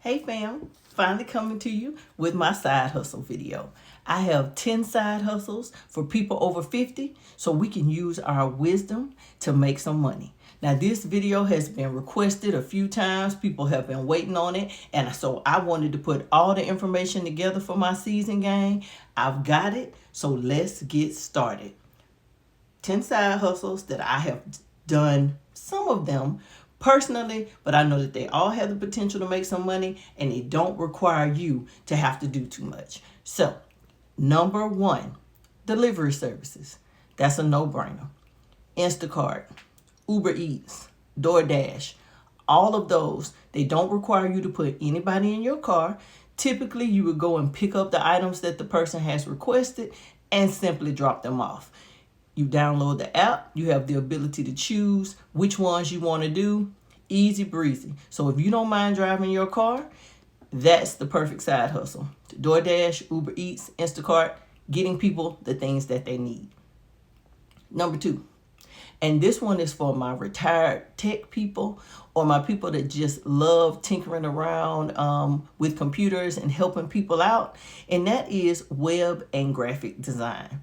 Hey fam, finally coming to you with my side hustle video. I have 10 side hustles for people over 50 so we can use our wisdom to make some money. Now this video has been requested a few times. People have been waiting on it, and so I wanted to put all the information together for my season gang. I've got it, so let's get started. 10 side hustles that I have done, some of them personally, but I know that they all have the potential to make some money and they don't require you to have to do too much. So, number one, delivery services. That's a no-brainer. Instacart, Uber Eats, DoorDash, all of those, they don't require you to put anybody in your car. Typically, you would go and pick up the items that the person has requested and simply drop them off. You download the app, you have the ability to choose which ones you want to do. Easy breezy. So if you don't mind driving your car, that's the perfect side hustle. DoorDash, Uber Eats, Instacart, getting people the things that they need. Number two, and this one is for my retired tech people or my people that just love tinkering around with computers and helping people out, and that is web and graphic design.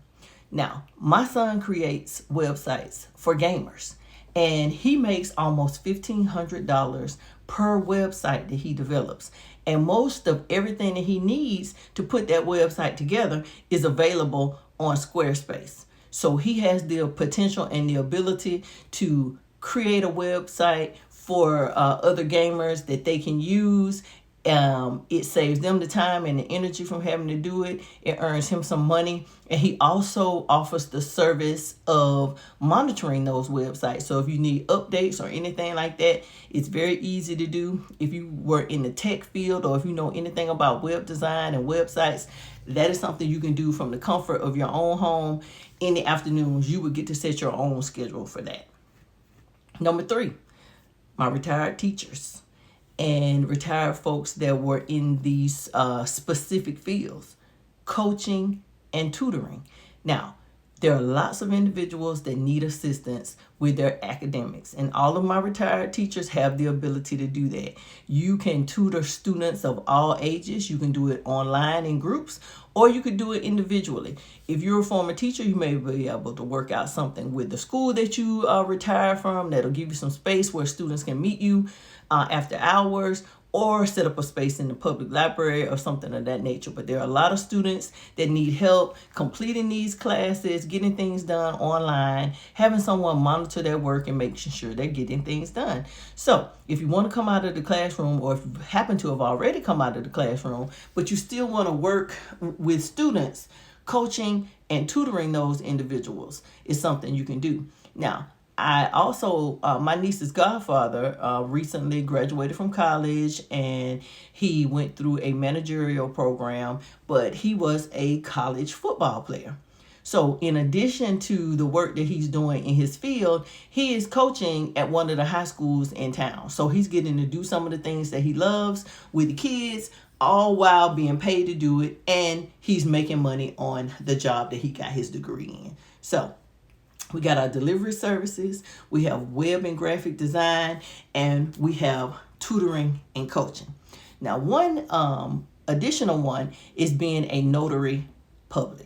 Now, my son creates websites for gamers, and he makes almost $1,500 per website that he develops. And most of everything that he needs to put that website together is available on Squarespace. So he has the potential and the ability to create a website for other gamers that they can use. It saves them the time and the energy from having to do it. It earns him some money. And he also offers the service of monitoring those websites. So if you need updates or anything like that, it's very easy to do. If you were in the tech field or if you know anything about web design and websites, that is something you can do from the comfort of your own home. In the afternoons, you would get to set your own schedule for that. Number three, my retired teachers and retired folks that were in these specific fields, coaching and tutoring. Now, there are lots of individuals that need assistance with their academics, and all of my retired teachers have the ability to do that. You can tutor students of all ages. You can do it online in groups, or you could do it individually. If you're a former teacher, you may be able to work out something with the school that you retired from that'll give you some space where students can meet you after hours, or set up a space in the public library or something of that nature. But there are a lot of students that need help completing these classes, getting things done online, having someone monitor their work and making sure they're getting things done. So if you want to come out of the classroom, or if you happen to have already come out of the classroom, but you still want to work with students, coaching and tutoring those individuals is something you can do. Now, I also, my niece's godfather recently graduated from college, and he went through a managerial program, but he was a college football player. So in addition to the work that he's doing in his field, he is coaching at one of the high schools in town. So he's getting to do some of the things that he loves with the kids, all while being paid to do it, and he's making money on the job that he got his degree in. So we got our delivery services, we have web and graphic design, and we have tutoring and coaching. Now, one additional one is being a notary public.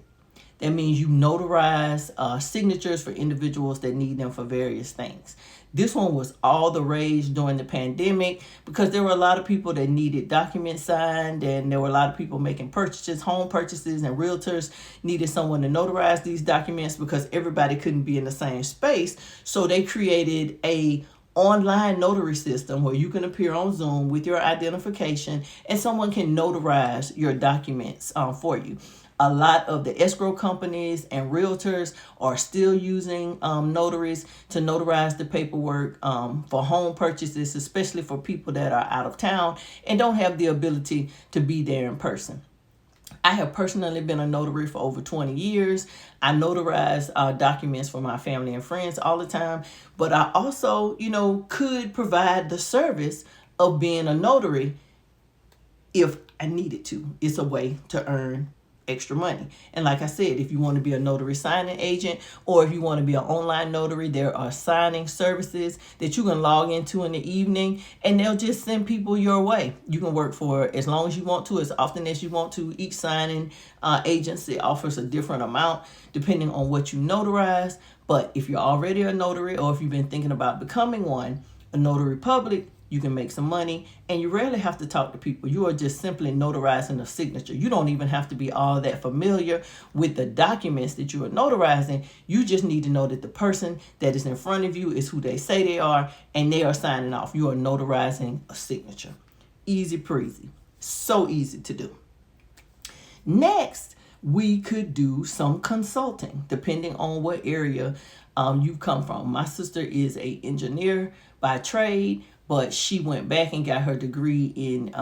That means you notarize signatures for individuals that need them for various things. This one was all the rage during the pandemic because there were a lot of people that needed documents signed, and there were a lot of people making purchases, home purchases, and realtors needed someone to notarize these documents because everybody couldn't be in the same space. So they created a online notary system where you can appear on Zoom with your identification and someone can notarize your documents for you. A lot of the escrow companies and realtors are still using notaries to notarize the paperwork for home purchases, especially for people that are out of town and don't have the ability to be there in person. I have personally been a notary for over 20 years. I notarize documents for my family and friends all the time, but I also, could provide the service of being a notary if I needed to. It's a way to earn extra money. And like I said, if you want to be a notary signing agent, or if you want to be an online notary, there are signing services that you can log into in the evening, and they'll just send people your way. You can work for as long as you want to, as often as you want to. Each signing agency offers a different amount depending on what you notarize. But if you're already a notary, or if you've been thinking about becoming one, a notary public, you can make some money, and you rarely have to talk to people. You are just simply notarizing a signature. You don't even have to be all that familiar with the documents that you are notarizing. You just need to know that the person that is in front of you is who they say they are, and they are signing off. You are notarizing a signature. Easy breezy. So easy to do. Next, we could do some consulting, depending on what area you come from. My sister is an engineer by trade, but she went back and got her degree in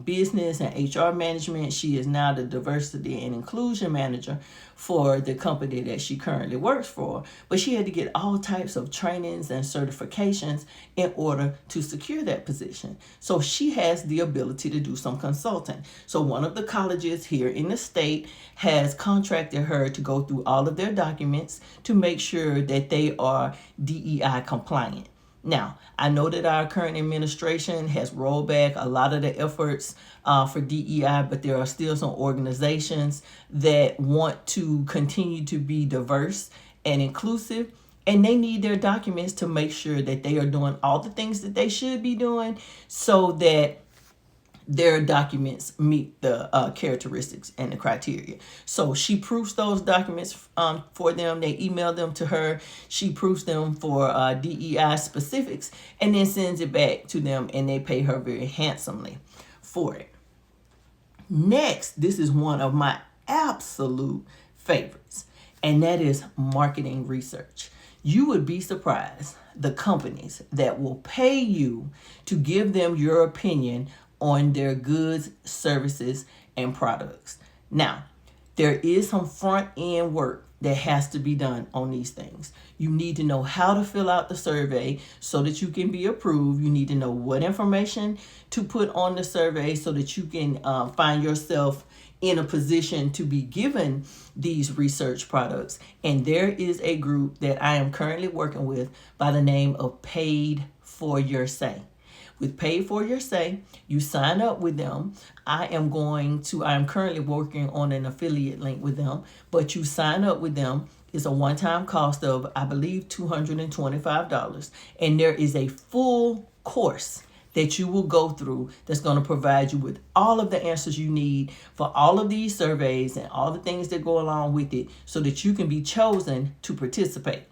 business and HR management. She is now the diversity and inclusion manager for the company that she currently works for. But she had to get all types of trainings and certifications in order to secure that position. So she has the ability to do some consulting. So one of the colleges here in the state has contracted her to go through all of their documents to make sure that they are DEI compliant. Now, I know that our current administration has rolled back a lot of the efforts for DEI, but there are still some organizations that want to continue to be diverse and inclusive, and they need their documents to make sure that they are doing all the things that they should be doing so that their documents meet the characteristics and the criteria. So she proofs those documents for them. They email them to her. She proofs them for DEI specifics and then sends it back to them, and they pay her very handsomely for it. Next, this is one of my absolute favorites, and that is marketing research. You would be surprised the companies that will pay you to give them your opinion on their goods, services, and products. Now, there is some front end work that has to be done on these things. You need to know how to fill out the survey so that you can be approved. You need to know what information to put on the survey so that you can find yourself in a position to be given these research products. And there is a group that I am currently working with by the name of Paid for Your Say. With Paid for Your Say, you sign up with them. I am currently working on an affiliate link with them, but you sign up with them. It's a one-time cost of, I believe, $225. And there is a full course that you will go through that's going to provide you with all of the answers you need for all of these surveys and all the things that go along with it so that you can be chosen to participate.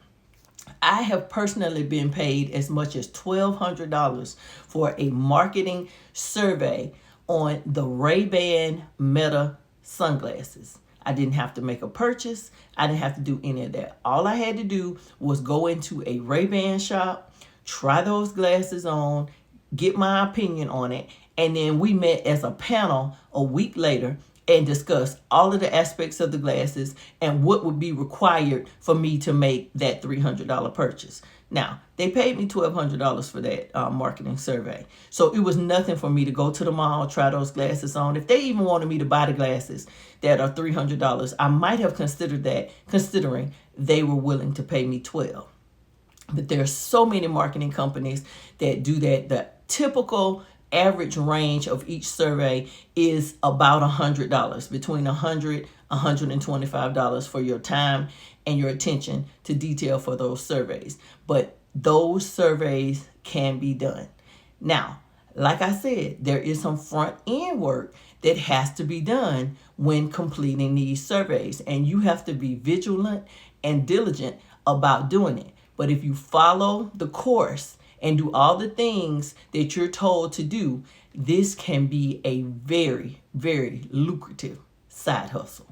I have personally been paid as much as $1,200 for a marketing survey on the Ray-Ban Meta sunglasses. I didn't have to make a purchase. I didn't have to do any of that. All I had to do was go into a Ray-Ban shop, try those glasses on, get my opinion on it, and then we met as a panel a week later and discuss all of the aspects of the glasses and what would be required for me to make that $300 purchase. Now, they paid me $1,200 for that marketing survey. So it was nothing for me to go to the mall, try those glasses on. If they even wanted me to buy the glasses that are $300, I might have considered that, considering they were willing to pay me $1,200. But there are so many marketing companies that do that. The typical average range of each survey is about $100, between $100 $125 for your time and your attention to detail for those surveys. But those surveys can be done. Now, like I said, there is some front end work that has to be done when completing these surveys, and you have to be vigilant and diligent about doing it. But if you follow the course and do all the things that you're told to do, this can be a very, very lucrative side hustle.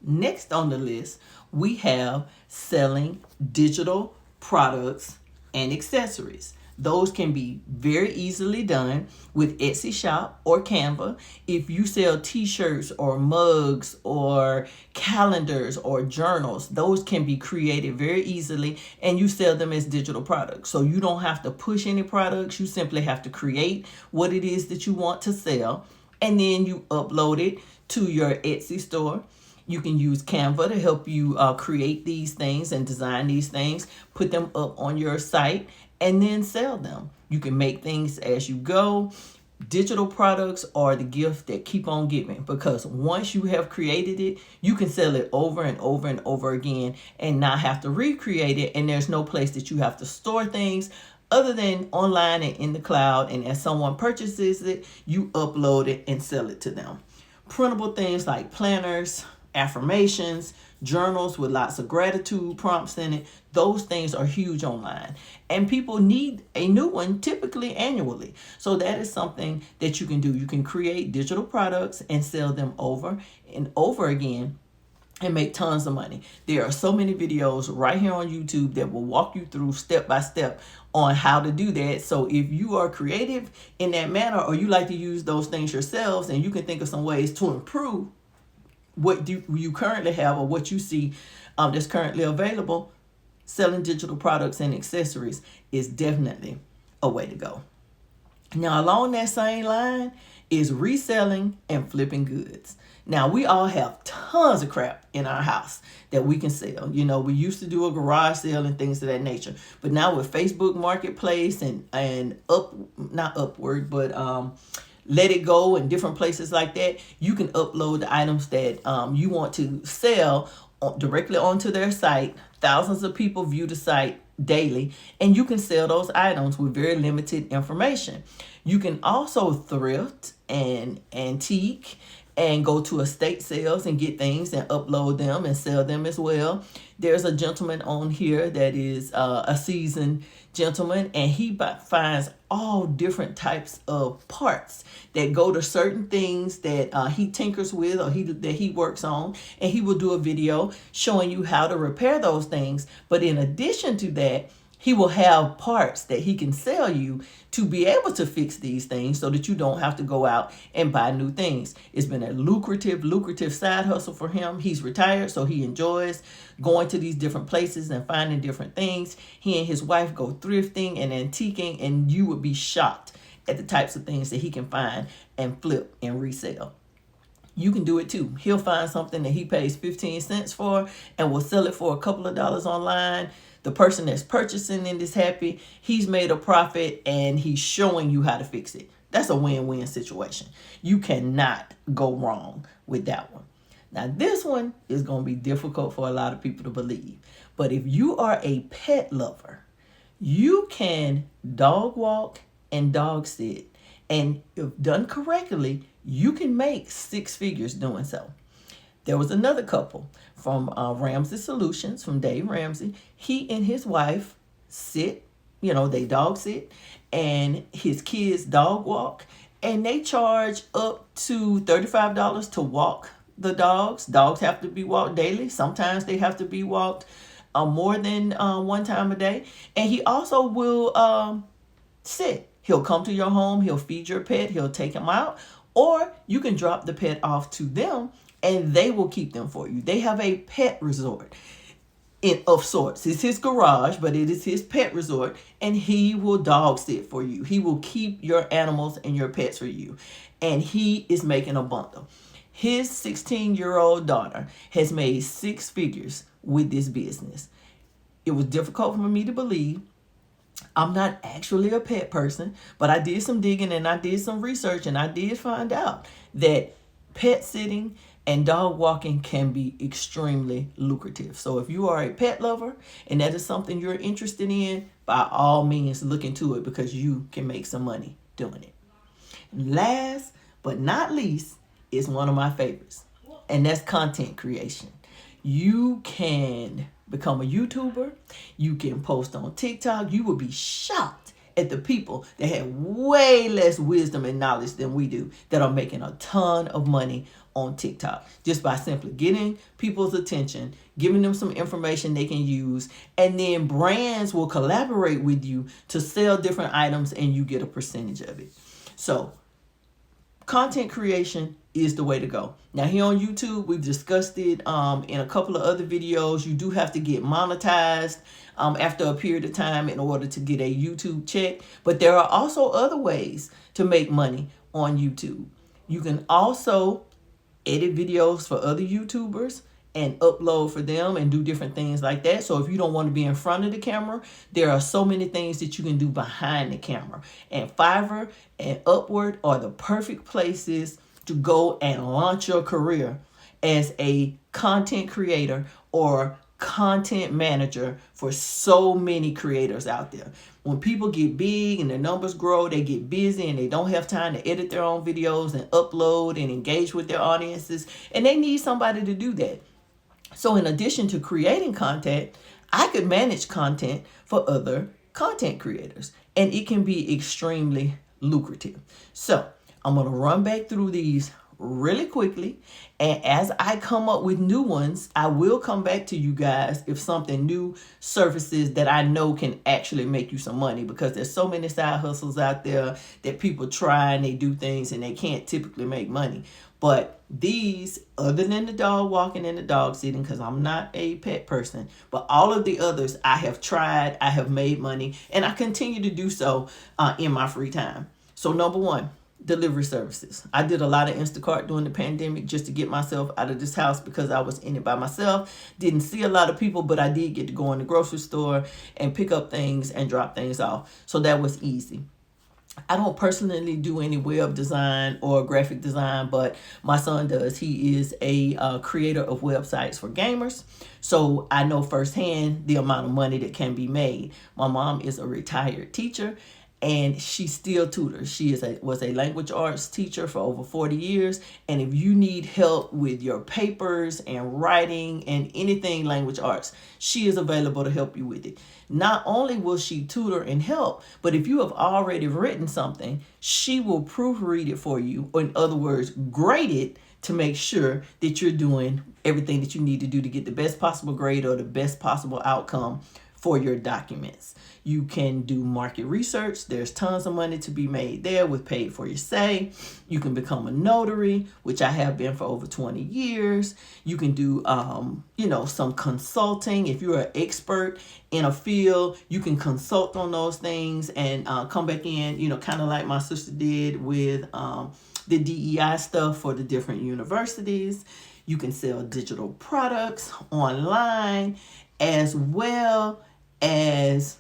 Next on the list, we have selling digital products and accessories. Those can be very easily done with Etsy Shop or Canva. If you sell t-shirts or mugs or calendars or journals, those can be created very easily, and you sell them as digital products. So you don't have to push any products. You simply have to create what it is that you want to sell, and then you upload it to your Etsy store. You can use Canva to help you create these things and design these things, put them up on your site, and then sell them. You can make things as you go. Digital products are the gift that keep on giving, because once you have created it, you can sell it over and over and over again and not have to recreate it. And there's no place that you have to store things other than online and in the cloud. And as someone purchases it, you upload it and sell it to them. Printable things like planners, affirmations, journals with lots of gratitude prompts in it, those things are huge online. And people need a new one typically annually. So that is something that you can do. You can create digital products and sell them over and over again and make tons of money. There are so many videos right here on YouTube that will walk you through step by step on how to do that. So if you are creative in that manner, or you like to use those things yourselves, and you can think of some ways to improve what you currently have or what you see that's currently available, selling digital products and accessories is definitely a way to go. Now, along that same line is reselling and flipping goods. Now, we all have tons of crap in our house that we can sell. You know, we used to do a garage sale and things of that nature. But now with Facebook Marketplace and not Upward, but Let It Go and different places like that, you can upload the items that you want to sell directly onto their site. Thousands of people view the site daily, and you can sell those items with very limited information. You can also thrift and antique and go to estate sales and get things and upload them and sell them as well. There's a gentleman on here that is a seasoned gentleman, and he finds all different types of parts that go to certain things that he tinkers with, or that he works on, and he will do a video showing you how to repair those things. But in addition to that, he will have parts that he can sell you to be able to fix these things so that you don't have to go out and buy new things. It's been a lucrative side hustle for him. He's retired, so he enjoys going to these different places and finding different things. He and his wife go thrifting and antiquing, and you would be shocked at the types of things that he can find and flip and resell. You can do it too. He'll find something that he pays 15 cents for and will sell it for a couple of dollars online. The person that's purchasing it is happy. He's made a profit, and he's showing you how to fix it. That's a win-win situation. You cannot go wrong with that one. Now, this one is going to be difficult for a lot of people to believe. But if you are a pet lover, you can dog walk and dog sit. And if done correctly, you can make 6 figures doing so. There was another couple from Ramsey Solutions, from Dave Ramsey. He and his wife sit, they dog sit, and his kids dog walk, and they charge up to $35 to walk the dogs. Dogs have to be walked daily. Sometimes they have to be walked more than one time a day. And he also will sit. He'll come to your home. He'll feed your pet. He'll take him out. Or you can drop the pet off to them, and they will keep them for you. They have a pet resort of sorts. It's his garage, but it is his pet resort, and he will dog sit for you. He will keep your animals and your pets for you, and he is making a bundle. His 16-year-old daughter has made 6 figures with this business. It was difficult for me to believe. I'm not actually a pet person, but I did some digging and I did some research, and I did find out that pet sitting and dog walking can be extremely lucrative. So if you are a pet lover and that is something you're interested in, by all means look into it, because you can make some money doing it. Last but not least is one of my favorites, and that's content creation. You can become a YouTuber. You can post on TikTok. You will be shocked at the people that have way less wisdom and knowledge than we do that are making a ton of money on TikTok just by simply getting people's attention, giving them some information they can use, and then brands will collaborate with you to sell different items, and you get a percentage of it. So content creation is the way to go. Now, here on YouTube, we've discussed it in a couple of other videos. You do have to get monetized after a period of time in order to get a YouTube check. But there are also other ways to make money on YouTube. You can also edit videos for other YouTubers and upload for them and do different things like that. So if you don't want to be in front of the camera, there are so many things that you can do behind the camera. And Fiverr and Upwork are the perfect places to go and launch your career as a content creator or content manager for so many creators out there. When people get big and their numbers grow, they get busy and they don't have time to edit their own videos and upload and engage with their audiences, and they need somebody to do that. So in addition to creating content, I could manage content for other content creators, and it can be extremely lucrative. So I'm going to run back through these really quickly, and as I come up with new ones, I will come back to you guys if something new surfaces that I know can actually make you some money, because there's so many side hustles out there that people try and they do things and they can't typically make money. But these, other than the dog walking and the dog sitting, because I'm not a pet person, but all of the others I have tried, I have made money, and I continue to do so in my free time. So number one, delivery services. I did a lot of Instacart during the pandemic just to get myself out of this house because I was in it by myself. Didn't see a lot of people, but I did get to go in the grocery store and pick up things and drop things off. So that was easy. I don't personally do any web design or graphic design, but my son does. He is a creator of websites for gamers. So I know firsthand the amount of money that can be made. My mom is a retired teacher, and she still tutors. She was a language arts teacher for over 40 years. And if you need help with your papers and writing and anything language arts, she is available to help you with it. Not only will she tutor and help, but if you have already written something, she will proofread it for you, or in other words, grade it to make sure that you're doing everything that you need to do to get the best possible grade or the best possible outcome for your documents. You can do market research. There's tons of money to be made there with Paid for Your Say. You can become a notary, which I have been for over 20 years. You can do, some consulting. If you're an expert in a field, you can consult on those things and come back in, kind of like my sister did with the DEI stuff for the different universities. You can sell digital products online, as well as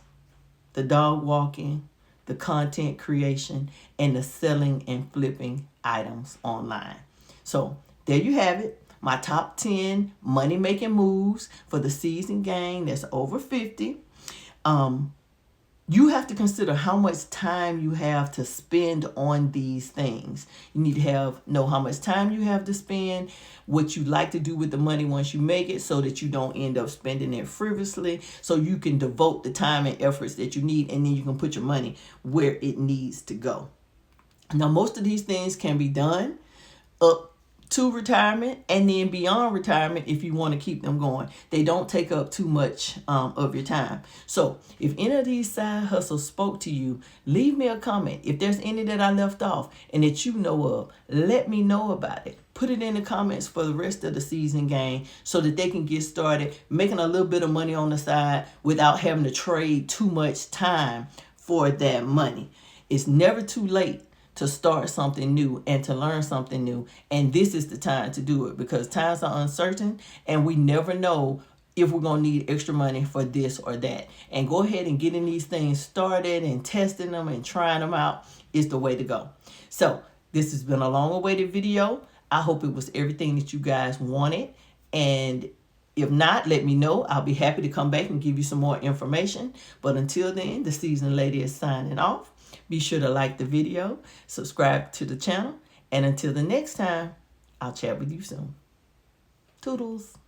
the dog walking, the content creation, and the selling and flipping items online. So there you have it. My top 10 money-making moves for the seasoned gang that's over 50. You have to consider how much time you have to spend on these things. You need to know how much time you have to spend, what you like to do with the money once you make it, so that you don't end up spending it frivolously, so you can devote the time and efforts that you need, and then you can put your money where it needs to go. Now, most of these things can be done up to retirement and then beyond retirement if you want to keep them going. They don't take up too much of your time. So if any of these side hustles spoke to you, leave me a comment. If there's any that I left off and that you know of, let me know about it. Put it in the comments for the rest of the season gang so that they can get started making a little bit of money on the side without having to trade too much time for that money. It's never too late to start something new and to learn something new. And this is the time to do it, because times are uncertain and we never know if we're going to need extra money for this or that. And go ahead and getting these things started and testing them and trying them out is the way to go. So this has been a long-awaited video. I hope it was everything that you guys wanted. And if not, let me know. I'll be happy to come back and give you some more information. But until then, the seasoned lady is signing off. Be sure to like the video, subscribe to the channel, and until the next time, I'll chat with you soon. Toodles.